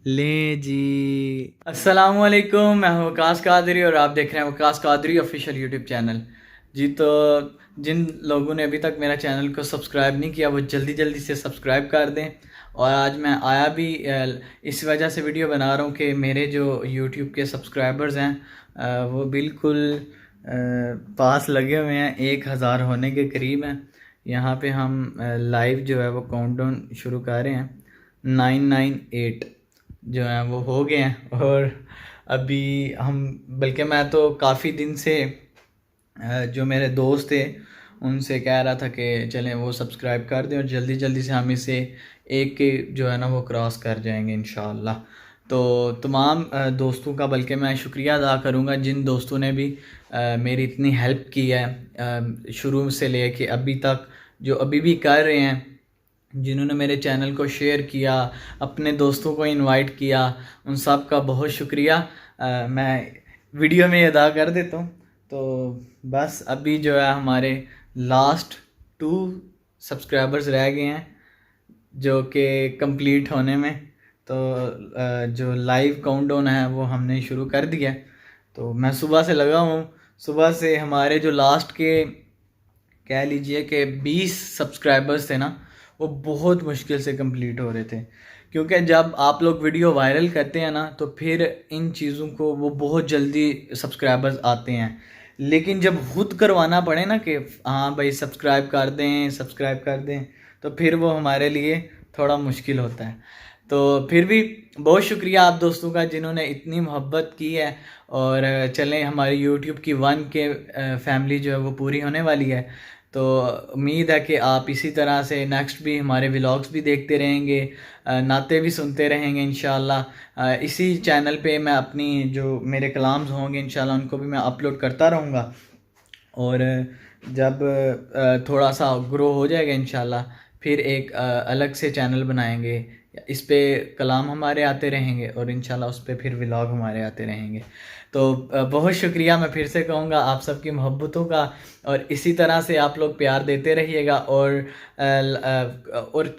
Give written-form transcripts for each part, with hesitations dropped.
ले जी। अस्सलामुअलैकुम, मैं हूँ वकास कादरी और आप देख रहे हैं Waqas Qadri official YouTube channel. जी तो जिन लोगों ने अभी तक मेरा चैनल को सब्सक्राइब नहीं किया वो जल्दी जल्दी से सब्सक्राइब कर दें। और आज मैं आया भी इस वजह से वीडियो बना रहा हूँ कि मेरे जो यूट्यूब के सब्सक्राइबर्स हैं वो बिल्कुल पास लगे हुए हैं, 1000 होने के करीब हैं। यहाँ पे हम लाइव जो है वो काउंटडाउन शुरू कर रहे हैं। 998 जो हैं वो हो गए हैं। और अभी हम बल्कि मैं तो काफ़ी दिन से जो मेरे दोस्त थे उनसे कह रहा था कि चलें वो सब्सक्राइब कर दें और जल्दी जल्दी से हम इसे एक के जो है ना वो क्रॉस कर जाएंगे इंशाल्लाह। तो तमाम दोस्तों का बल्कि मैं शुक्रिया अदा करूँगा जिन दोस्तों ने भी मेरी इतनी हेल्प की है शुरू से ले के अभी तक, जो अभी भी कर रहे हैं, जिन्होंने मेरे चैनल को शेयर किया, अपने दोस्तों को इनवाइट किया, उन सब का बहुत शुक्रिया मैं वीडियो में अदा कर देता हूँ। तो बस अभी जो है हमारे लास्ट 2 सब्सक्राइबर्स रह गए हैं जो कि कंप्लीट होने में। तो जो लाइव काउंटडाउन है वो हमने शुरू कर दिया है। तो मैं सुबह से लगा हूँ, सुबह से हमारे जो लास्ट के कह लीजिए कि 20 सब्सक्राइबर्स थे ना, वो बहुत मुश्किल से कंप्लीट हो रहे थे। क्योंकि जब आप लोग वीडियो वायरल करते हैं ना तो फिर इन चीज़ों को वो बहुत जल्दी सब्सक्राइबर्स आते हैं। लेकिन जब खुद करवाना पड़े ना कि हाँ भाई सब्सक्राइब कर दें, सब्सक्राइब कर दें, तो फिर वो हमारे लिए थोड़ा मुश्किल होता है। तो फिर भी बहुत शुक्रिया आप दोस्तों का जिन्होंने इतनी मोहब्बत की है। और चलें हमारी यूट्यूब की 1K फैमिली जो है वो पूरी होने वाली है। तो उम्मीद है कि आप इसी तरह से नेक्स्ट भी हमारे व्लॉग्स भी देखते रहेंगे, नाते भी सुनते रहेंगे इंशाल्लाह। इसी चैनल पे मैं अपनी जो मेरे कलाम्स होंगे इंशाल्लाह उनको भी मैं अपलोड करता रहूँगा। और जब थोड़ा सा ग्रो हो जाएगा इंशाल्लाह फिर एक अलग से चैनल बनाएंगे, इस पे कलाम हमारे आते रहेंगे और इंशाल्लाह उस पे फिर व्लॉग हमारे आते रहेंगे। तो बहुत शुक्रिया मैं फिर से कहूँगा आप सबकी मोहब्बतों का। और इसी तरह से आप लोग प्यार देते रहिएगा और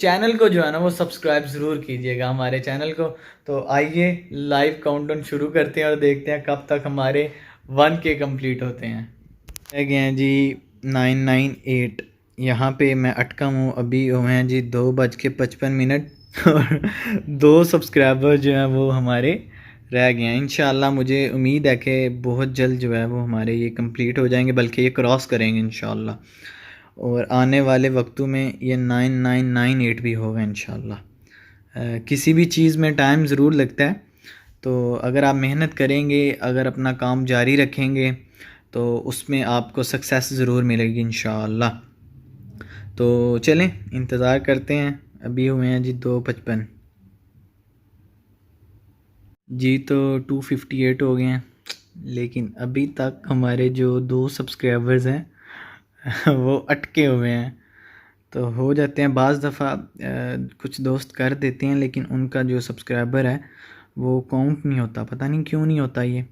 चैनल को जो है ना वो सब्सक्राइब ज़रूर कीजिएगा हमारे चैनल को। तो आइए लाइव काउंटडाउन शुरू करते हैं और देखते हैं कब तक हमारे 1K कंप्लीट होते हैं। रह गए हैं जी 998। यहाँ पे मैं अटका हूँ, अभी हुए हैं जी 2:55 और 2 सब्सक्राइबर जो हैं वो हमारे रह गए हैं। इंशाल्लाह मुझे उम्मीद है कि बहुत जल्द जो है वो हमारे ये कंप्लीट हो जाएंगे, बल्कि ये क्रॉस करेंगे इंशाल्लाह। और आने वाले वक्तों में ये 9998 भी होगा इंशाल्लाह। किसी भी चीज़ में टाइम ज़रूर लगता है, तो अगर आप मेहनत करेंगे, अगर अपना काम जारी रखेंगे तो उसमें आपको सक्सेस ज़रूर मिलेगी इंशाअल्लाह। तो चलें इंतज़ार करते हैं। अभी हुए हैं जी 2:55 जी, तो 258 हो गए हैं। लेकिन अभी तक हमारे जो 2 सब्सक्राइबर्स हैं वो अटके हुए हैं। तो हो जाते हैं बाज़ दफ़ा, कुछ दोस्त कर देते हैं लेकिन उनका जो सब्सक्राइबर है वो काउंट नहीं होता, पता नहीं क्यों नहीं होता ये।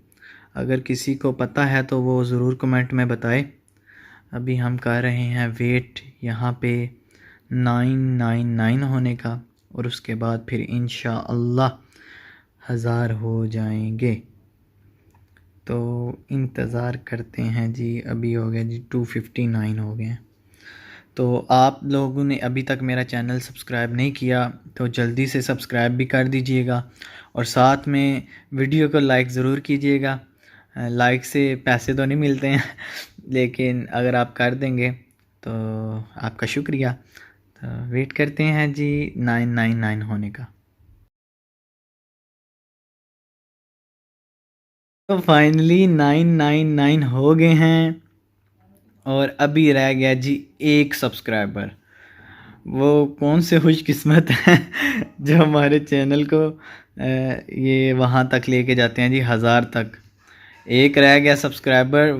अगर किसी को पता है तो वो ज़रूर कमेंट में बताए। अभी हम कर रहे हैं वेट यहाँ पे 999 होने का और उसके बाद फिर इंशाअल्लाह 1000 हो जाएंगे। तो इंतज़ार करते हैं जी। अभी हो गया जी 259 हो गए हैं। तो आप लोगों ने अभी तक मेरा चैनल सब्सक्राइब नहीं किया तो जल्दी से सब्सक्राइब भी कर दीजिएगा और साथ में वीडियो को लाइक ज़रूर कीजिएगा। लाइक से पैसे तो नहीं मिलते हैं लेकिन अगर आप कर देंगे तो आपका शुक्रिया। तो वेट करते हैं जी 999 होने का। तो फाइनली 999 हो गए हैं और अभी रह गया जी 1 सब्सक्राइबर। वो कौन से खुशकिस्मत हैं जो हमारे चैनल को ये वहाँ तक लेके जाते हैं जी 1000 तक। एक रह गया सब्सक्राइबर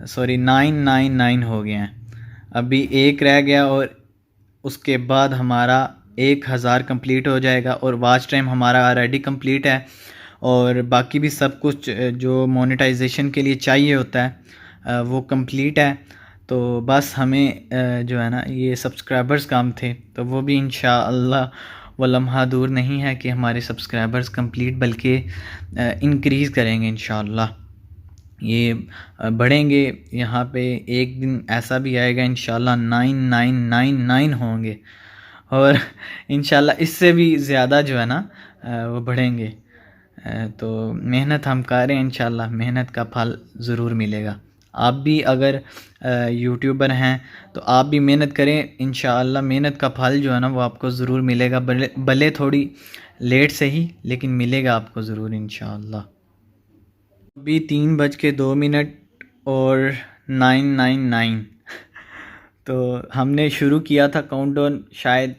999 हो गए हैं। अभी एक रह गया और उसके बाद हमारा 1000 कंप्लीट हो जाएगा और वॉच टाइम हमारा ऑलरेडी कंप्लीट है और बाकी भी सब कुछ जो मोनेटाइजेशन के लिए चाहिए होता है वो कंप्लीट है। तो बस हमें जो है ना ये सब्सक्राइबर्स काम थे तो वो भी इंशाअल्लाह वो लम्हा दूर नहीं है कि हमारे सब्सक्राइबर्स कंप्लीट बल्कि इंक्रीज़ करेंगे इंशाल्लाह। ये बढ़ेंगे। यहाँ पे एक दिन ऐसा भी आएगा इंशाल्लाह 9999 होंगे, और इंशाल्लाह इससे भी ज़्यादा जो है ना वो बढ़ेंगे। तो मेहनत हम कर रहे हैं, इंशाल्लाह मेहनत का फल ज़रूर मिलेगा। आप भी अगर यूट्यूबर हैं तो आप भी मेहनत करें, इंशाल्लाह मेहनत का फल जो है ना वो आपको ज़रूर मिलेगा, भले थोड़ी लेट से ही, लेकिन मिलेगा आपको ज़रूर इंशाल्लाह। अभी 3:02 और 999 तो हमने शुरू किया था काउंटडाउन शायद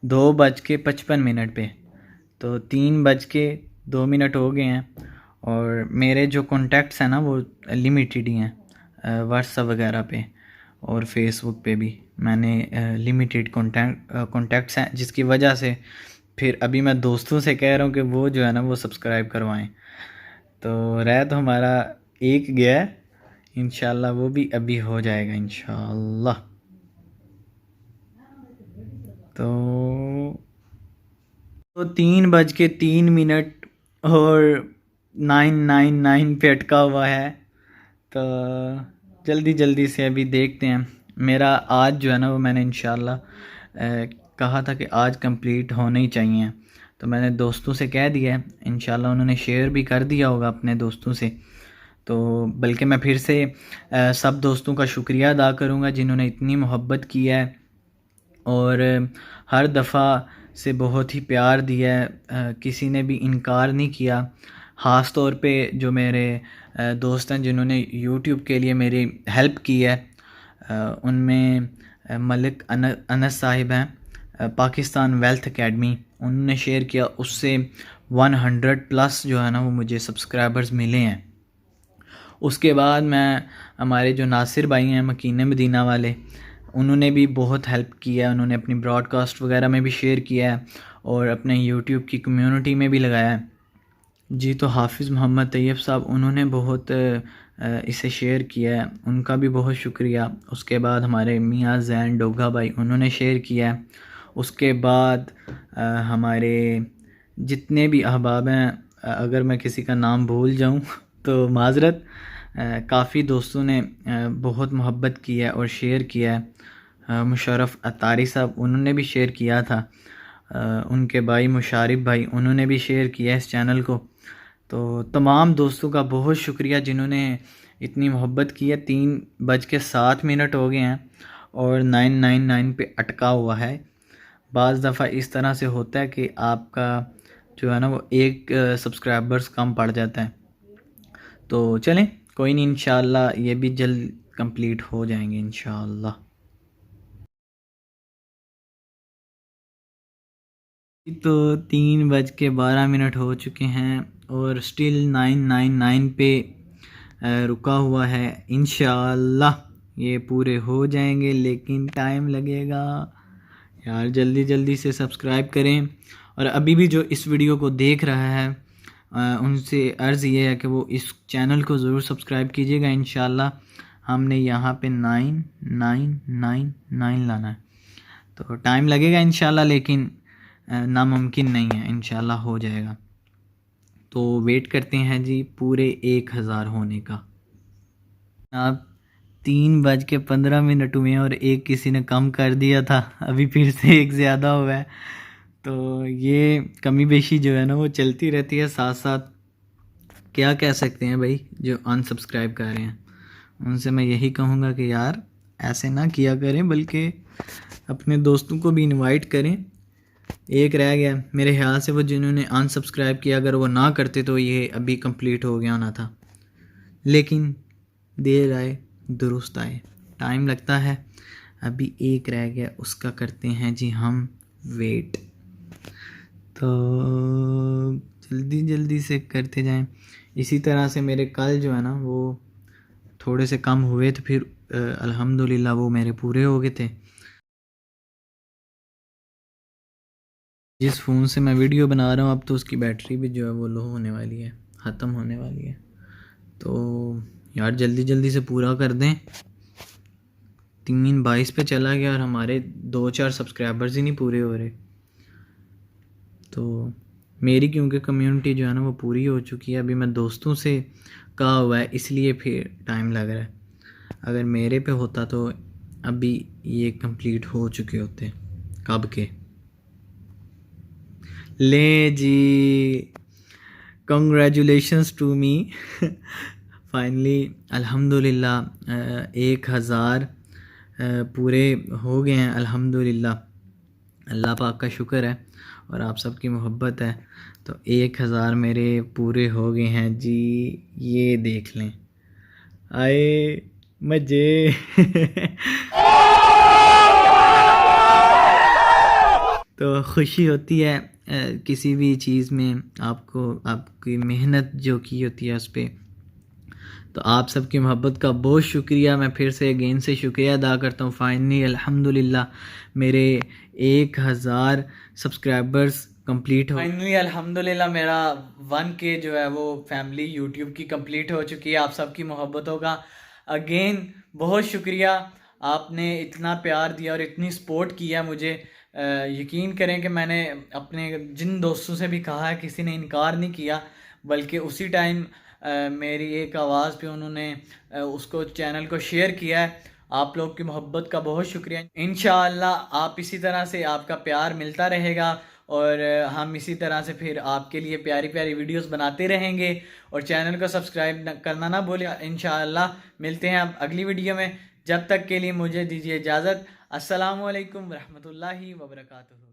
2:55 पे, तो 3:02 हो गए हैं। और मेरे जो कॉन्टैक्ट्स हैं ना वो लिमिटेड ही हैं, व्हाट्सएप वगैरह पे और फेसबुक पे भी मैंने लिमिटेड कॉन्टैक्ट्स हैं, जिसकी वजह से फिर अभी मैं दोस्तों से कह रहा हूँ कि वो जो है ना वो सब्सक्राइब करवाएं। तो रह तो हमारा एक गया है, इंशाल्लाह वो भी अभी हो जाएगा इंशाल्लाह। तो 3:03 और 999 पे अटका हुआ है। तो जल्दी जल्दी से अभी देखते हैं। मेरा आज जो है ना वो मैंने इंशाल्लाह कहा था कि आज कंप्लीट होने ही चाहिए, तो मैंने दोस्तों से कह दिया है, इंशाल्लाह उन्होंने शेयर भी कर दिया होगा अपने दोस्तों से। तो बल्कि मैं फिर से सब दोस्तों का शुक्रिया अदा करूँगा जिन्होंने इतनी मोहब्बत की है और हर दफ़ा से बहुत ही प्यार दिया है। किसी ने भी इनकार नहीं किया। ख़ास तौर पे जो मेरे दोस्त हैं जिन्होंने यूट्यूब के लिए मेरी हेल्प की है, उनमें मलिक अनस साहिब हैं, पाकिस्तान वेल्थ एकेडमी, उन्होंने शेयर किया, उससे 100+ जो है ना वो मुझे सब्सक्राइबर्स मिले हैं। उसके बाद मैं हमारे जो नासिर भाई हैं मकीन मदीना वाले, उन्होंने भी बहुत हेल्प किया है। उन्होंने अपनी ब्रॉडकास्ट वगैरह में भी शेयर किया है और अपने यूट्यूब की कम्युनिटी में भी लगाया है जी। तो हाफिज़ मोहम्मद तैयब साहब, उन्होंने बहुत इसे शेयर किया है, उनका भी बहुत शुक्रिया। उसके बाद हमारे मियाँ जैन डोगा भाई, उन्होंने शेयर किया है। उसके बाद हमारे जितने भी अहबाब हैं, अगर मैं किसी का नाम भूल जाऊं तो माज़रत, काफ़ी दोस्तों ने बहुत मोहब्बत की है और शेयर किया है। मुशर्रफ अतारी साहब, उन्होंने भी शेयर किया था। उनके भाई मुशारिफ भाई, उन्होंने भी शेयर किया इस चैनल को। तो तमाम दोस्तों का बहुत शुक्रिया जिन्होंने इतनी मोहब्बत की है। 3:07 हो गए हैं और 999 पे अटका हुआ है। बाज़ दफ़ा इस तरह से होता है कि आपका जो है ना वो एक सब्सक्राइबर्स कम पड़ जाता है। तो चलें, कोई नहीं, इंशाल्लाह ये भी जल्द कंप्लीट हो जाएंगे इंशाल्लाह। तो 3:12 हो चुके हैं और स्टिल 999 पे रुका हुआ है। इंशाल्लाह ये पूरे हो जाएंगे, लेकिन टाइम लगेगा यार। जल्दी जल्दी से सब्सक्राइब करें। और अभी भी जो इस वीडियो को देख रहा है उनसे अर्ज़ ये है कि वो इस चैनल को ज़रूर सब्सक्राइब कीजिएगा। इंशाल्लाह हमने यहाँ पे 9999 लाना है, तो टाइम लगेगा इंशाल्लाह, लेकिन नामुमकिन नहीं है, इंशाल्लाह हो जाएगा। तो वेट करते हैं जी पूरे 1000 होने का। आप 3:15 हुए और एक किसी ने कम कर दिया था, अभी फिर से एक ज़्यादा हुआ है। तो ये कमी बेशी जो है ना वो चलती रहती है साथ साथ। क्या कह सकते हैं भाई, जो अनसब्सक्राइब कर रहे हैं उनसे मैं यही कहूँगा कि यार ऐसे ना किया करें, बल्कि अपने दोस्तों को भी इनवाइट करें। एक रह गया मेरे ख्याल से, वो जिन्होंने अनसब्सक्राइब किया, अगर वो ना करते तो ये अभी कंप्लीट हो गया ना था। लेकिन देर आए दुरुस्त आए, टाइम लगता है। अभी एक रह गया, उसका करते हैं जी हम वेट। तो जल्दी जल्दी से करते जाएं। इसी तरह से मेरे कल जो है ना वो थोड़े से कम हुए, तो फिर अल्हम्दुलिल्लाह वो मेरे पूरे हो गए थे। जिस फ़ोन से मैं वीडियो बना रहा हूँ अब तो उसकी बैटरी भी जो है वो लो होने वाली है, ख़त्म होने वाली है। तो यार जल्दी जल्दी से पूरा कर दें। 3:22 पे चला गया और हमारे 2-4 सब्सक्राइबर्स ही नहीं पूरे हो रहे। तो मेरी क्योंकि कम्युनिटी जो है ना वो पूरी हो चुकी है, अभी मैं दोस्तों से कहा हुआ है इसलिए फिर टाइम लग रहा है। अगर मेरे पे होता तो अभी ये कंप्लीट हो चुके होते कब के। ले जी, कंग्रेचुलेशंस टू मी फाइनली अल्हम्दुलिल्लाह 1000 पूरे हो गए हैं अल्हम्दुलिल्लाह। अल्लाह पाक का शुक्र है और आप सबकी मोहब्बत है, तो 1000 मेरे पूरे हो गए हैं जी। ये देख लें, आए मज़े तो खुशी होती है किसी भी चीज़ में आपको आपकी मेहनत जो की होती है उस पर। तो आप सबकी मोहब्बत का बहुत शुक्रिया, मैं फिर से अगेन से शुक्रिया अदा करता हूँ। फाइनली अल्हम्दुलिल्लाह मेरे 1000 सब्सक्राइबर्स कंप्लीट हो। फाइनली अल्हम्दुलिल्लाह मेरा 1K जो है वो फैमिली यूट्यूब की कंप्लीट हो चुकी है। आप सबकी मोहब्बतों का अगेन बहुत शुक्रिया, आपने इतना प्यार दिया और इतनी सपोर्ट किया मुझे। यकीन करें कि मैंने अपने जिन दोस्तों से भी कहा है किसी ने इनकार नहीं किया, बल्कि उसी टाइम मेरी एक आवाज़ पे उन्होंने उसको चैनल को शेयर किया है। आप लोग की मोहब्बत का बहुत शुक्रिया। इंशाअल्लाह आप इसी तरह से आपका प्यार मिलता रहेगा और हम इसी तरह से फिर आपके लिए प्यारी प्यारी वीडियोस बनाते रहेंगे। और चैनल को सब्सक्राइब करना ना भूलिए। इंशाअल्लाह मिलते हैं अब अगली वीडियो में, जब तक के लिए मुझे दीजिए इजाज़त। अस्सलामु अलैकुम रहमतुल्लाहि व बरकातुहू।